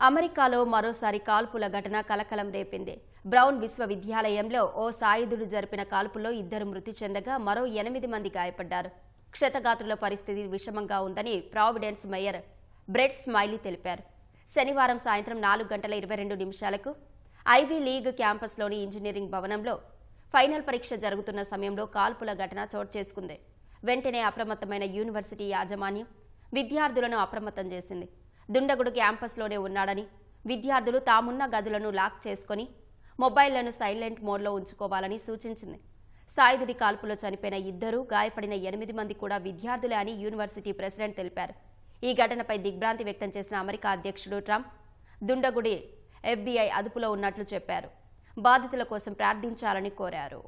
అమెరికాలో మరోసారి కాల్పుల ఘటన కలకలం రేపింది. బ్రౌన్ విశ్వవిద్యాలయంలో ఓ సాయుధుడు జరిపిన కాల్పుల్లో 2 మృతి చెందగా మరో 8 మంది గాయపడ్డారు. క్షతగాత్రుల పరిస్థితి విషమంగా ఉందని ప్రావిడెన్స్ మేయర్ బ్రెట్ స్మైలీ తెలిపారు. శనివారం సాయంత్రం 4:22 ఐవీ లీగ్ క్యాంపస్లోని ఇంజనీరింగ్ భవనంలో ఫైనల్ పరీక్ష జరుగుతున్న సమయంలో కాల్పుల ఘటన చోటు చేసుకుంది. వెంటనే అప్రమత్తమైన యూనివర్సిటీ యాజమాన్యం విద్యార్థులను అప్రమత్తం చేసింది. దుండగుడు క్యాంపస్లోనే ఉన్నాడని, విద్యార్థులు తామున్న గదులను లాక్ చేసుకుని మొబైళ్లను సైలెంట్ మోడ్లో ఉంచుకోవాలని సూచించింది. సాయుధుడి కాల్పులో చనిపోయిన 2, గాయపడిన 8 మంది కూడా విద్యార్థులే అని యూనివర్సిటీ ప్రెసిడెంట్ తెలిపారు. ఈ ఘటనపై దిగ్భ్రాంతి వ్యక్తం చేసిన అమెరికా అధ్యక్షుడు ట్రంప్ దుండగుడి FBI అదుపులో ఉన్నట్లు చెప్పారు. బాధితుల కోసం ప్రార్థించాలని కోరారు.